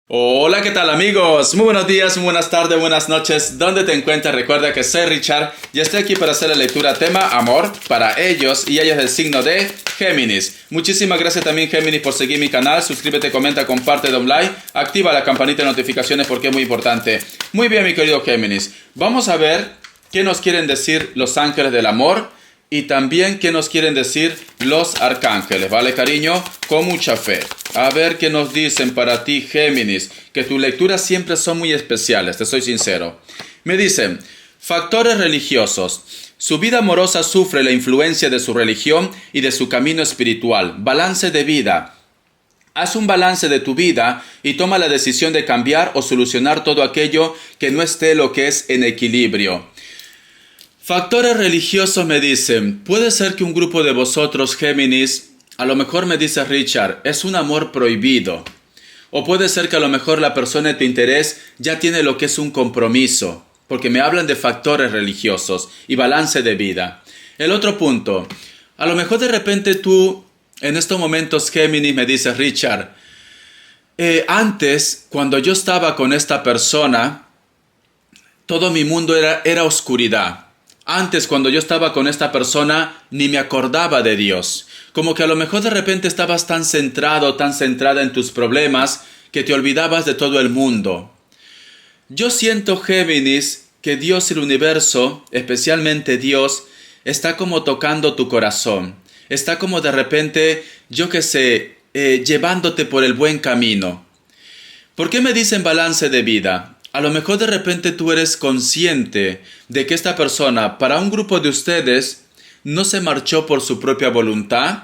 Hola, ¿qué tal amigos? Muy buenos días, muy buenas tardes, buenas noches. ¿Dónde te encuentras? Recuerda que soy Richard y estoy aquí para hacer la lectura tema amor para ellos y ellas del signo de Géminis. Muchísimas gracias también Géminis por seguir mi canal. Suscríbete, comenta, comparte, da un like, activa la campanita de notificaciones porque es muy importante. Muy bien, mi querido Géminis. Vamos a ver qué nos quieren decir los ángeles del amor y también qué nos quieren decir los arcángeles, ¿vale, cariño? Con mucha fe. A ver qué nos dicen para ti, Géminis, que tus lecturas siempre son muy especiales, te soy sincero. Me dicen, factores religiosos. Su vida amorosa sufre la influencia de su religión y de su camino espiritual. Balance de vida. Haz un balance de tu vida y toma la decisión de cambiar o solucionar todo aquello que no esté lo que es en equilibrio. Factores religiosos me dicen, puede ser que un grupo de vosotros, Géminis, a lo mejor me dice Richard, es un amor prohibido. O puede ser que a lo mejor la persona de tu interés ya tiene lo que es un compromiso, porque me hablan de factores religiosos y balance de vida. El otro punto, a lo mejor de repente tú, en estos momentos, Géminis, me dices, Richard, antes, cuando yo estaba con esta persona, todo mi mundo era oscuridad. Antes, cuando yo estaba con esta persona, ni me acordaba de Dios. Como que a lo mejor de repente estabas tan centrado, tan centrada en tus problemas, que te olvidabas de todo el mundo. Yo siento, Géminis, que Dios y el universo, especialmente Dios, está como tocando tu corazón. Está como de repente, yo qué sé, llevándote por el buen camino. ¿Por qué me dicen balance de vida? A lo mejor de repente tú eres consciente de que esta persona, para un grupo de ustedes, no se marchó por su propia voluntad.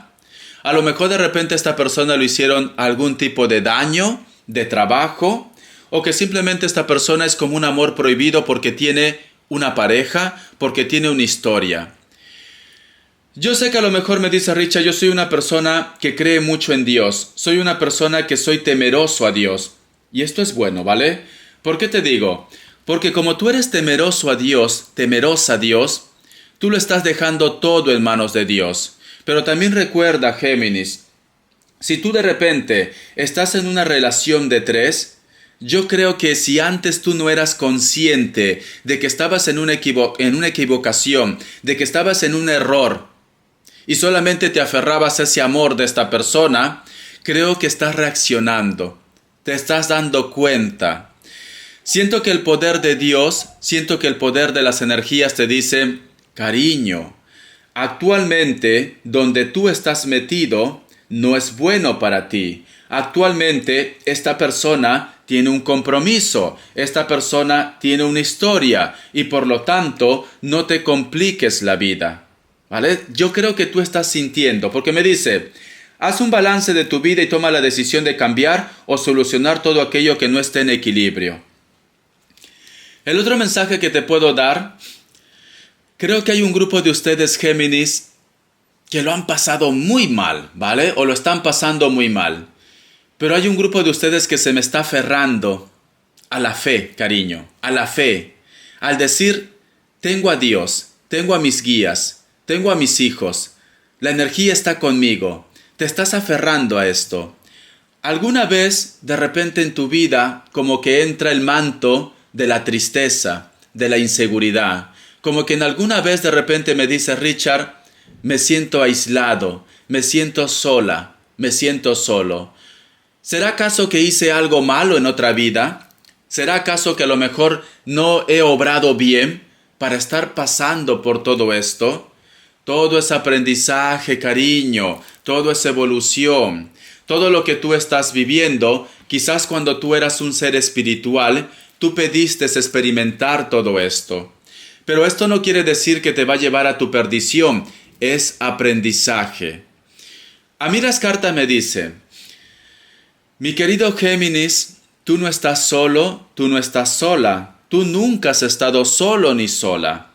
A lo mejor de repente esta persona lo hicieron algún tipo de daño, de trabajo, o que simplemente esta persona es como un amor prohibido porque tiene una pareja, porque tiene una historia. Yo sé que a lo mejor me dice Richard, yo soy una persona que cree mucho en Dios, soy una persona que soy temeroso a Dios. Y esto es bueno, ¿vale? ¿Por qué te digo? Porque como tú eres temeroso a Dios, temerosa a Dios, tú lo estás dejando todo en manos de Dios. Pero también recuerda, Géminis, si tú de repente estás en una relación de tres, yo creo que si antes tú no eras consciente de que estabas en una equivocación, de que estabas en un error, y solamente te aferrabas a ese amor de esta persona, creo que estás reaccionando, te estás dando cuenta. Siento que el poder de Dios, siento que el poder de las energías te dice, cariño, actualmente donde tú estás metido no es bueno para ti. Actualmente esta persona tiene un compromiso, esta persona tiene una historia y por lo tanto no te compliques la vida. ¿Vale? Yo creo que tú estás sintiendo, porque me dice, haz un balance de tu vida y toma la decisión de cambiar o solucionar todo aquello que no esté en equilibrio. El otro mensaje que te puedo dar, creo que hay un grupo de ustedes, Géminis, que lo han pasado muy mal, ¿vale? O lo están pasando muy mal. Pero hay un grupo de ustedes que se me está aferrando a la fe, cariño, a la fe. Al decir, tengo a Dios, tengo a mis guías, tengo a mis hijos, la energía está conmigo. Te estás aferrando a esto. ¿Alguna vez, de repente en tu vida, como que entra el manto de la tristeza, de la inseguridad? Como que en alguna vez de repente me dice Richard, me siento aislado, me siento sola, me siento solo. ¿Será acaso que hice algo malo en otra vida? ¿Será acaso que a lo mejor no he obrado bien para estar pasando por todo esto? Todo es aprendizaje, cariño, todo es evolución. Todo lo que tú estás viviendo, quizás cuando tú eras un ser espiritual, tú pediste experimentar todo esto. Pero esto no quiere decir que te va a llevar a tu perdición, es aprendizaje. A mí las cartas me dicen, mi querido Géminis, tú no estás solo, tú no estás sola, tú nunca has estado solo ni sola.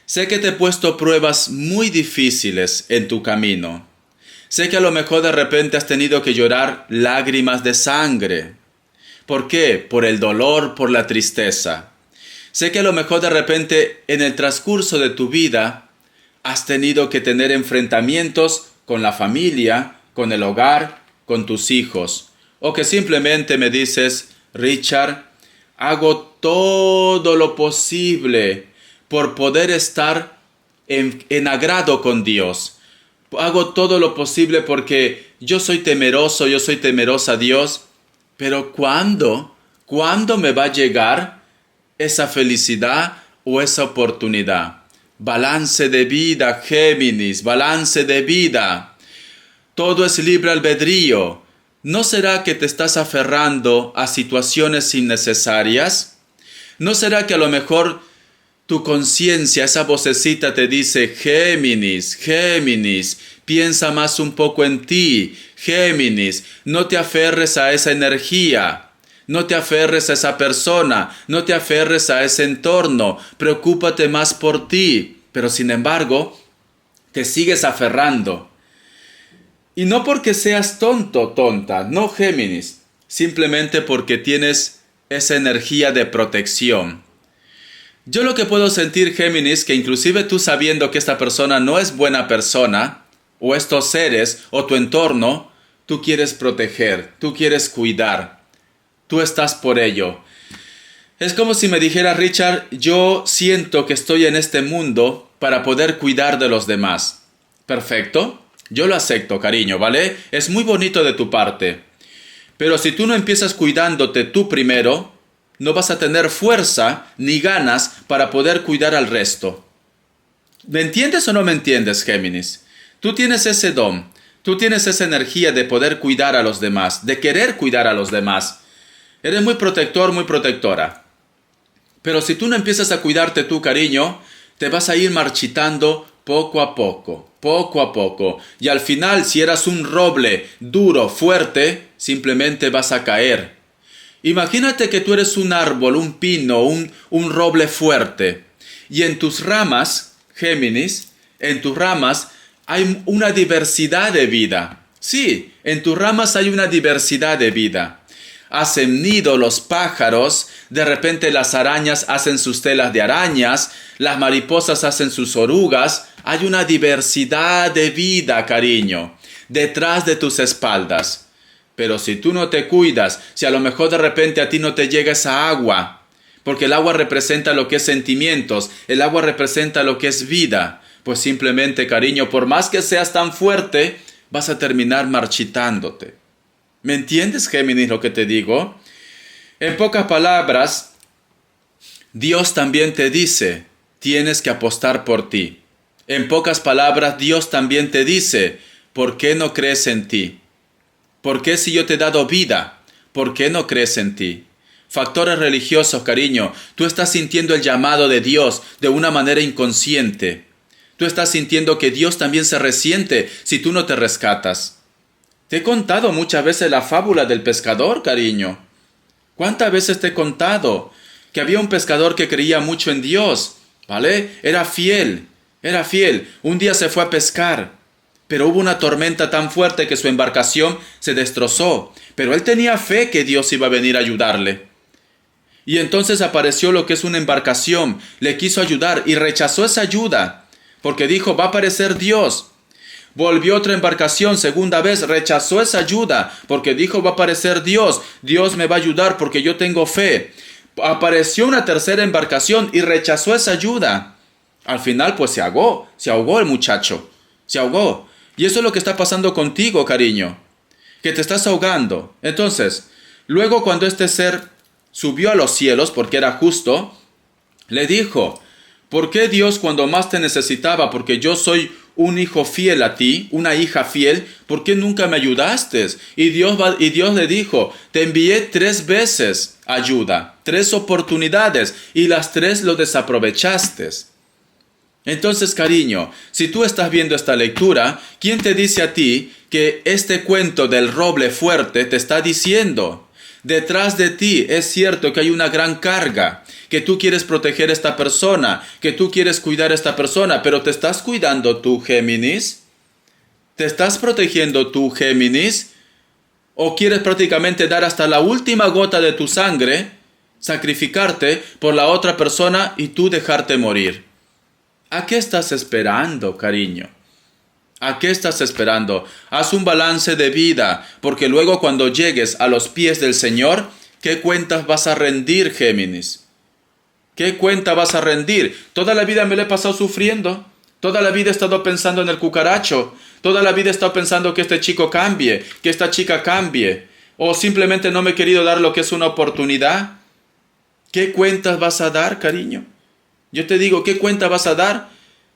Sé que te he puesto pruebas muy difíciles en tu camino. Sé que a lo mejor de repente has tenido que llorar lágrimas de sangre. ¿Por qué? Por el dolor, por la tristeza. Sé que a lo mejor de repente en el transcurso de tu vida has tenido que tener enfrentamientos con la familia, con el hogar, con tus hijos. O que simplemente me dices, Richard, hago todo lo posible por poder estar en agrado con Dios. Hago todo lo posible porque yo soy temeroso, yo soy temerosa a Dios. Pero ¿cuándo? ¿Cuándo me va a llegar esa felicidad o esa oportunidad? Balance de vida, Géminis, balance de vida. Todo es libre albedrío. ¿No será que te estás aferrando a situaciones innecesarias? ¿No será que a lo mejor tu conciencia, esa vocecita te dice, Géminis, Géminis, piensa más un poco en ti, Géminis, no te aferres a esa energía, no te aferres a esa persona, no te aferres a ese entorno, preocúpate más por ti, pero sin embargo, te sigues aferrando. Y no porque seas tonto, tonta, no Géminis, simplemente porque tienes esa energía de protección. Yo lo que puedo sentir, Géminis, que inclusive tú sabiendo que esta persona no es buena persona, o estos seres, o tu entorno, tú quieres proteger, tú quieres cuidar, tú estás por ello. Es como si me dijera, Richard, yo siento que estoy en este mundo para poder cuidar de los demás. Perfecto, yo lo acepto, cariño, ¿vale? Es muy bonito de tu parte. Pero si tú no empiezas cuidándote tú primero, no vas a tener fuerza ni ganas para poder cuidar al resto. ¿Me entiendes o no me entiendes, Géminis? Tú tienes ese don, tú tienes esa energía de poder cuidar a los demás, de querer cuidar a los demás. Eres muy protector, muy protectora. Pero si tú no empiezas a cuidarte tú, cariño, te vas a ir marchitando poco a poco, poco a poco. Y al final, si eras un roble duro, fuerte, simplemente vas a caer. Imagínate que tú eres un árbol, un pino, un roble fuerte. Y en tus ramas, Géminis, en tus ramas hay una diversidad de vida. Sí, en tus ramas hay una diversidad de vida. Hacen nido los pájaros, de repente las arañas hacen sus telas de arañas, las mariposas hacen sus orugas. Hay una diversidad de vida, cariño, detrás de tus espaldas. Pero si tú no te cuidas, si a lo mejor de repente a ti no te llega esa agua, porque el agua representa lo que es sentimientos, el agua representa lo que es vida, pues simplemente, cariño, por más que seas tan fuerte, vas a terminar marchitándote. ¿Me entiendes, Géminis, lo que te digo? En pocas palabras, Dios también te dice, tienes que apostar por ti. En pocas palabras, Dios también te dice, ¿por qué no crees en ti? ¿Por qué si yo te he dado vida? ¿Por qué no crees en ti? Factores religiosos, cariño. Tú estás sintiendo el llamado de Dios de una manera inconsciente. Tú estás sintiendo que Dios también se resiente si tú no te rescatas. Te he contado muchas veces la fábula del pescador, cariño. ¿Cuántas veces te he contado que había un pescador que creía mucho en Dios? ¿Vale? Era fiel. Un día se fue a pescar. Pero hubo una tormenta tan fuerte que su embarcación se destrozó. Pero él tenía fe que Dios iba a venir a ayudarle. Y entonces apareció lo que es una embarcación. Le quiso ayudar y rechazó esa ayuda. Porque dijo, va a aparecer Dios. Volvió otra embarcación, segunda vez, rechazó esa ayuda. Porque dijo, va a aparecer Dios. Dios me va a ayudar porque yo tengo fe. Apareció una tercera embarcación y rechazó esa ayuda. Al final pues se ahogó el muchacho. Se ahogó. Y eso es lo que está pasando contigo, cariño, que te estás ahogando. Entonces, luego cuando este ser subió a los cielos, porque era justo, le dijo, ¿por qué Dios cuando más te necesitaba? Porque yo soy un hijo fiel a ti, una hija fiel, ¿por qué nunca me ayudaste? Y Dios le dijo, te envié 3 veces ayuda, 3 oportunidades, y las 3 lo desaprovechaste. Entonces, cariño, si tú estás viendo esta lectura, ¿quién te dice a ti que este cuento del roble fuerte te está diciendo? Detrás de ti es cierto que hay una gran carga, que tú quieres proteger a esta persona, que tú quieres cuidar a esta persona, pero ¿te estás cuidando tú, Géminis? ¿Te estás protegiendo tú, Géminis? ¿O quieres prácticamente dar hasta la última gota de tu sangre, sacrificarte por la otra persona y tú dejarte morir? ¿A qué estás esperando, cariño? ¿A qué estás esperando? Haz un balance de vida, porque luego cuando llegues a los pies del Señor, ¿qué cuentas vas a rendir, Géminis? ¿Qué cuenta vas a rendir? Toda la vida me la he pasado sufriendo. Toda la vida he estado pensando en el cucaracho. Toda la vida he estado pensando que este chico cambie, que esta chica cambie. O simplemente no me he querido dar lo que es una oportunidad. ¿Qué cuentas vas a dar, cariño? Yo te digo, ¿qué cuenta vas a dar?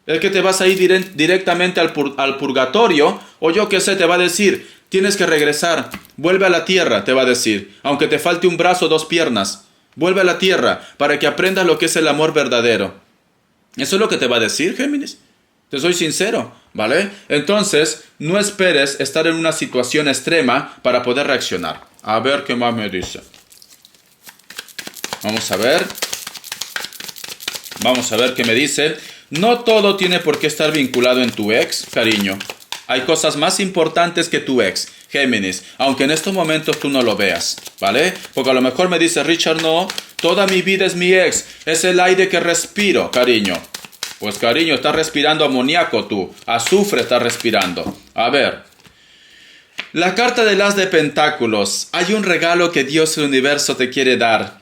¿Es que te vas a ir directamente al purgatorio? O yo qué sé, te va a decir, tienes que regresar. Vuelve a la tierra, te va a decir. Aunque te falte un brazo o dos piernas. Vuelve a la tierra para que aprendas lo que es el amor verdadero. Eso es lo que te va a decir, Géminis. Te soy sincero, ¿vale? Entonces, no esperes estar en una situación extrema para poder reaccionar. A ver qué más me dice. Vamos a ver. Vamos a ver qué me dice. No todo tiene por qué estar vinculado en tu ex, cariño. Hay cosas más importantes que tu ex, Géminis, aunque en estos momentos tú no lo veas, ¿vale? Porque a lo mejor me dice, Richard, no, toda mi vida es mi ex, es el aire que respiro, cariño. Pues cariño, estás respirando amoníaco tú, azufre estás respirando. A ver, la carta del as de pentáculos, hay un regalo que Dios y el universo te quiere dar.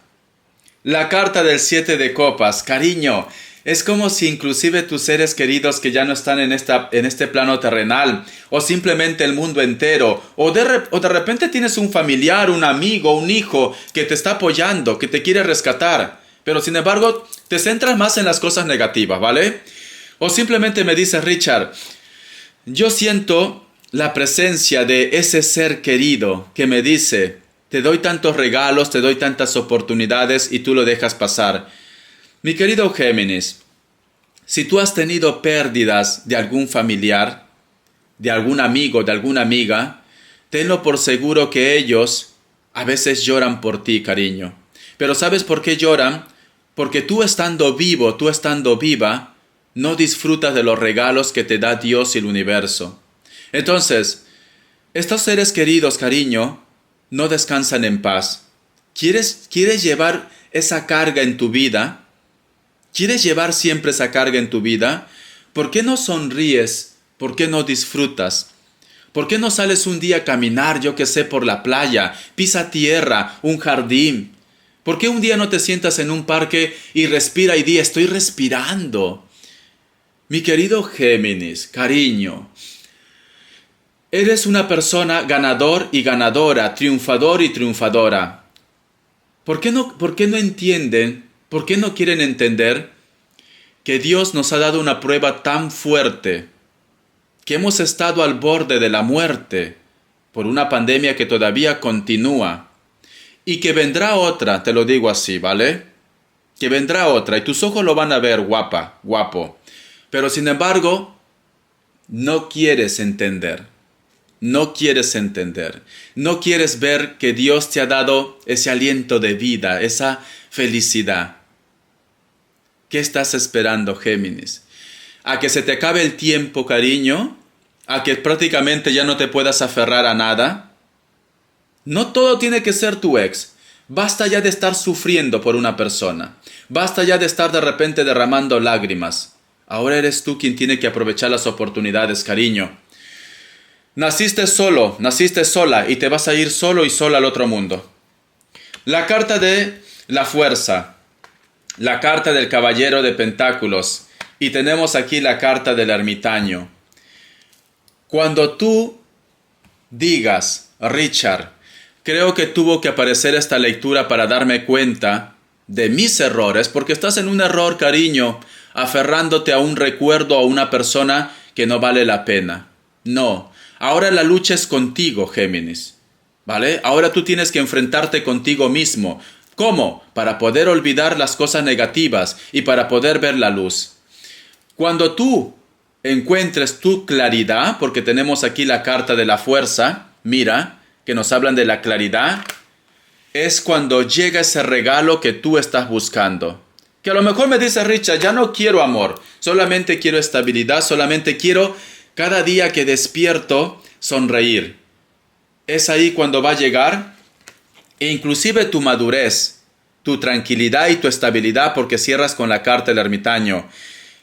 La carta del 7 de copas, cariño, es como si inclusive tus seres queridos que ya no están en este plano terrenal, o simplemente el mundo entero, o de repente tienes un familiar, un amigo, un hijo que te está apoyando, que te quiere rescatar, pero sin embargo te centras más en las cosas negativas, ¿vale? O simplemente me dice, Richard, yo siento la presencia de ese ser querido que me dice, te doy tantos regalos, te doy tantas oportunidades y tú lo dejas pasar. Mi querido Géminis, si tú has tenido pérdidas de algún familiar, de algún amigo, de alguna amiga, tenlo por seguro que ellos a veces lloran por ti, cariño. Pero ¿sabes por qué lloran? Porque tú estando vivo, tú estando viva, no disfrutas de los regalos que te da Dios y el universo. Entonces, estos seres queridos, cariño, no descansan en paz. ¿Quieres llevar esa carga en tu vida? ¿Quieres llevar siempre esa carga en tu vida? ¿Por qué no sonríes? ¿Por qué no disfrutas? ¿Por qué no sales un día a caminar, yo que sé, por la playa, pisa tierra, un jardín? ¿Por qué un día no te sientas en un parque y respira y di, estoy respirando? Mi querido Géminis, cariño, eres una persona ganador y ganadora, triunfador y triunfadora. ¿Por qué no entienden? ¿Por qué no quieren entender que Dios nos ha dado una prueba tan fuerte, que hemos estado al borde de la muerte por una pandemia que todavía continúa y que vendrá otra, te lo digo así, ¿vale? Que vendrá otra y tus ojos lo van a ver, guapa, guapo. Pero sin embargo, no quieres entender. No quieres entender. No quieres ver que Dios te ha dado ese aliento de vida, esa felicidad. ¿Qué estás esperando, Géminis? ¿A que se te acabe el tiempo, cariño? ¿A que prácticamente ya no te puedas aferrar a nada? No todo tiene que ser tu ex. Basta ya de estar sufriendo por una persona. Basta ya de estar de repente derramando lágrimas. Ahora eres tú quien tiene que aprovechar las oportunidades, cariño. Naciste solo, naciste sola y te vas a ir solo y sola al otro mundo. La carta de la fuerza. La carta del caballero de pentáculos. Y tenemos aquí la carta del ermitaño. Cuando tú digas, Richard, creo que tuvo que aparecer esta lectura para darme cuenta de mis errores, porque estás en un error, cariño, aferrándote a un recuerdo o a una persona que no vale la pena. No, ahora la lucha es contigo, Géminis, ¿vale? Ahora tú tienes que enfrentarte contigo mismo. ¿Cómo? Para poder olvidar las cosas negativas y para poder ver la luz. Cuando tú encuentres tu claridad, porque tenemos aquí la carta de la fuerza, mira, que nos hablan de la claridad, es cuando llega ese regalo que tú estás buscando. Que a lo mejor me dice Richard, ya no quiero amor, solamente quiero estabilidad, solamente quiero cada día que despierto sonreír. Es ahí cuando va a llegar, e inclusive tu madurez, tu tranquilidad y tu estabilidad, porque cierras con la carta del ermitaño.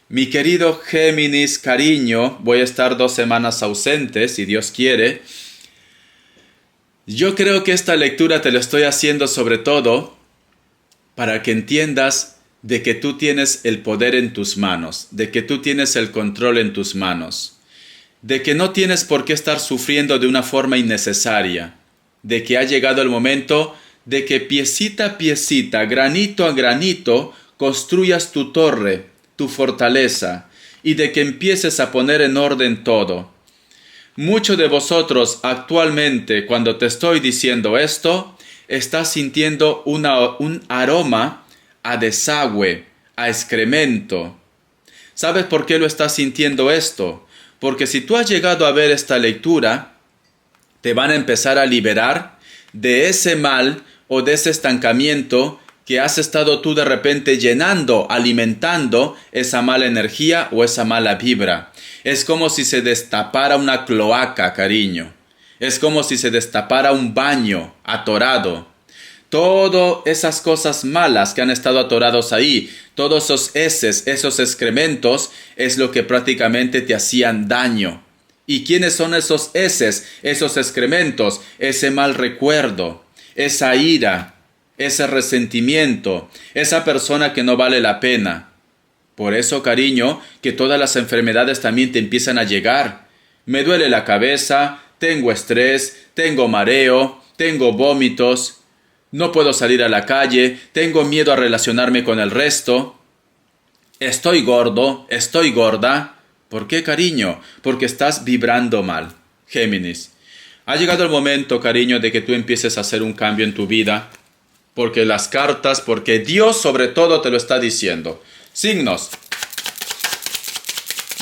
Mi querido Géminis, cariño, voy a estar 2 semanas ausente, si Dios quiere. Yo creo que esta lectura te lo estoy haciendo sobre todo para que entiendas de que tú tienes el poder en tus manos, de que tú tienes el control en tus manos, de que no tienes por qué estar sufriendo de una forma innecesaria, de que ha llegado el momento de que piecita a piecita, granito a granito, construyas tu torre, tu fortaleza, y de que empieces a poner en orden todo. Muchos de vosotros actualmente, cuando te estoy diciendo esto, estás sintiendo un aroma a desagüe, a excremento. ¿Sabes por qué lo estás sintiendo esto? Porque si tú has llegado a ver esta lectura, te van a empezar a liberar de ese mal o de ese estancamiento que has estado tú de repente llenando, alimentando esa mala energía o esa mala vibra. Es como si se destapara una cloaca, cariño. Es como si se destapara un baño atorado. Todas esas cosas malas que han estado atorados ahí, todos esos heces, esos excrementos, es lo que prácticamente te hacían daño. ¿Y quiénes son esos heces, esos excrementos? Ese mal recuerdo, esa ira, ese resentimiento, esa persona que no vale la pena. Por eso, cariño, que todas las enfermedades también te empiezan a llegar. Me duele la cabeza, tengo estrés, tengo mareo, tengo vómitos, no puedo salir a la calle, tengo miedo a relacionarme con el resto. Estoy gordo, estoy gorda. ¿Por qué, cariño? Porque estás vibrando mal. Géminis, ha llegado el momento, cariño, de que tú empieces a hacer un cambio en tu vida. Porque las cartas, porque Dios sobre todo te lo está diciendo. Signos.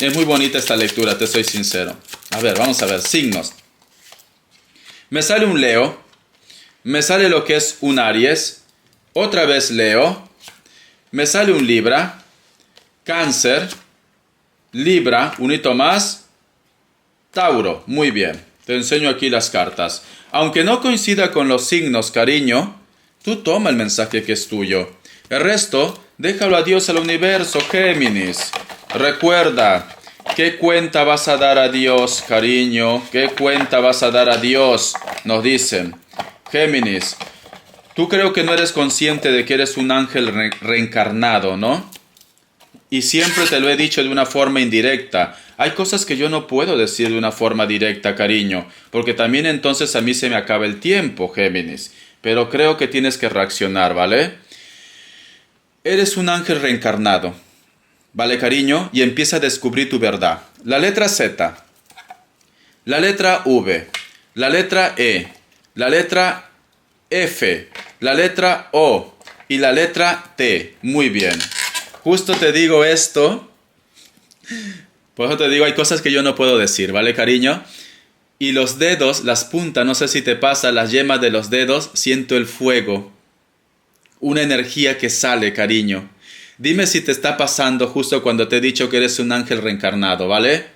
Es muy bonita esta lectura, te soy sincero. A ver, vamos a ver, signos. Me sale un Leo, me sale lo que es un Aries, otra vez Leo, me sale un Libra, Cáncer, Libra, un hito más, Tauro. Muy bien, te enseño aquí las cartas. Aunque no coincida con los signos, cariño, tú toma el mensaje que es tuyo. El resto, déjalo a Dios, al universo, Géminis. Recuerda, ¿qué cuenta vas a dar a Dios, cariño? ¿Qué cuenta vas a dar a Dios? Nos dicen. Géminis, tú creo que no eres consciente de que eres un ángel reencarnado, ¿no? Y siempre te lo he dicho de una forma indirecta. Hay cosas que yo no puedo decir de una forma directa, cariño, porque también entonces a mí se me acaba el tiempo, Géminis. Pero creo que tienes que reaccionar, ¿vale? Eres un ángel reencarnado, ¿vale, cariño? Y empieza a descubrir tu verdad. La letra Z, la letra V, la letra E, la letra F, la letra O y la letra T. Muy bien. Justo te digo esto, por eso te digo, hay cosas que yo no puedo decir, ¿vale, cariño? Y los dedos, las puntas, no sé si te pasa, las yemas de los dedos, siento el fuego. Una energía que sale, cariño. Dime si te está pasando justo cuando te he dicho que eres un ángel reencarnado, ¿vale?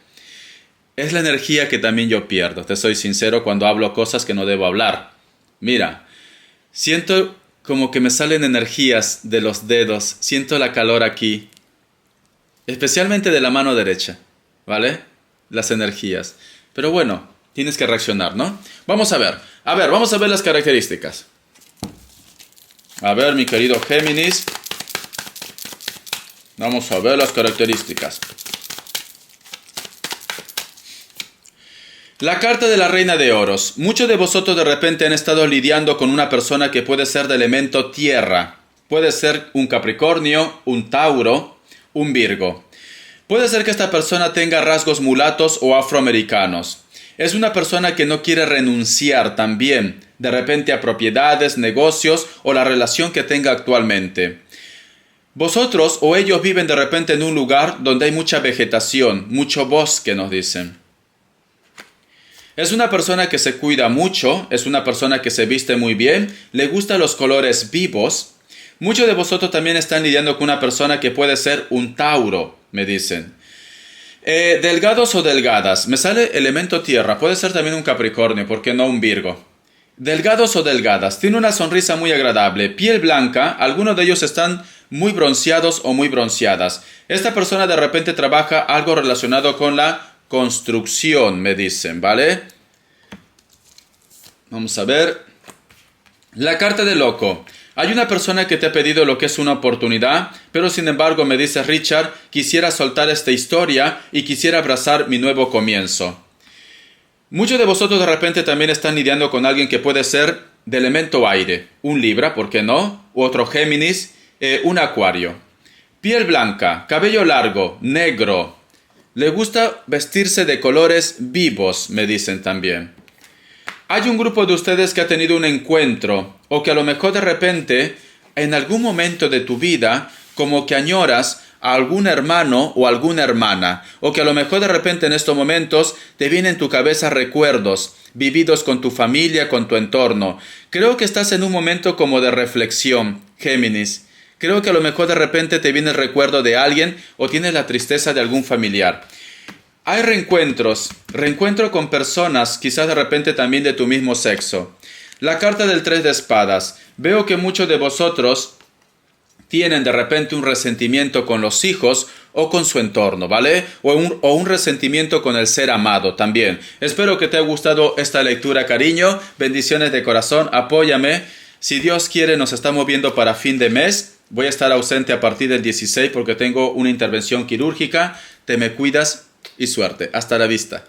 Es la energía que también yo pierdo, te soy sincero, cuando hablo cosas que no debo hablar. Mira, siento como que me salen energías de los dedos, siento la calor aquí, especialmente de la mano derecha, ¿vale? Las energías. Pero bueno, tienes que reaccionar, ¿no? Vamos a ver, vamos a ver las características. A ver, mi querido Géminis, vamos a ver las características. La carta de la Reina de Oros. Muchos de vosotros de repente han estado lidiando con una persona que puede ser de elemento tierra. Puede ser un Capricornio, un Tauro, un Virgo. Puede ser que esta persona tenga rasgos mulatos o afroamericanos. Es una persona que no quiere renunciar también, de repente a propiedades, negocios o la relación que tenga actualmente. Vosotros o ellos viven de repente en un lugar donde hay mucha vegetación, mucho bosque, nos dicen. Es una persona que se cuida mucho, es una persona que se viste muy bien, le gustan los colores vivos. Muchos de vosotros también están lidiando con una persona que puede ser un Tauro, me dicen. Delgados o delgadas, me sale elemento tierra, puede ser también un Capricornio, ¿por qué no un Virgo? Delgados o delgadas, tiene una sonrisa muy agradable, piel blanca, algunos de ellos están muy bronceados o muy bronceadas. Esta persona de repente trabaja algo relacionado con la construcción, me dicen, ¿vale? Vamos a ver. La carta del loco. Hay una persona que te ha pedido lo que es una oportunidad, pero sin embargo me dice Richard, quisiera soltar esta historia y quisiera abrazar mi nuevo comienzo. Muchos de vosotros de repente también están lidiando con alguien que puede ser de elemento aire, un Libra, ¿por qué no? U otro Géminis, un Acuario. Piel blanca, cabello largo, negro. Le gusta vestirse de colores vivos, me dicen también. Hay un grupo de ustedes que ha tenido un encuentro, o que a lo mejor de repente, en algún momento de tu vida, como que añoras a algún hermano o alguna hermana, o que a lo mejor de repente en estos momentos te vienen en tu cabeza recuerdos vividos con tu familia, con tu entorno. Creo que estás en un momento como de reflexión, Géminis. Creo que a lo mejor de repente te viene el recuerdo de alguien o tienes la tristeza de algún familiar. Hay reencuentro con personas, quizás de repente también de tu mismo sexo. La carta del 3 de espadas. Veo que muchos de vosotros tienen de repente un resentimiento con los hijos o con su entorno, ¿vale? O un resentimiento con el ser amado también. Espero que te haya gustado esta lectura, cariño. Bendiciones de corazón, apóyame. Si Dios quiere, nos estamos viendo para fin de mes. Voy a estar ausente a partir del 16 porque tengo una intervención quirúrgica. Te me cuidas y suerte. Hasta la vista.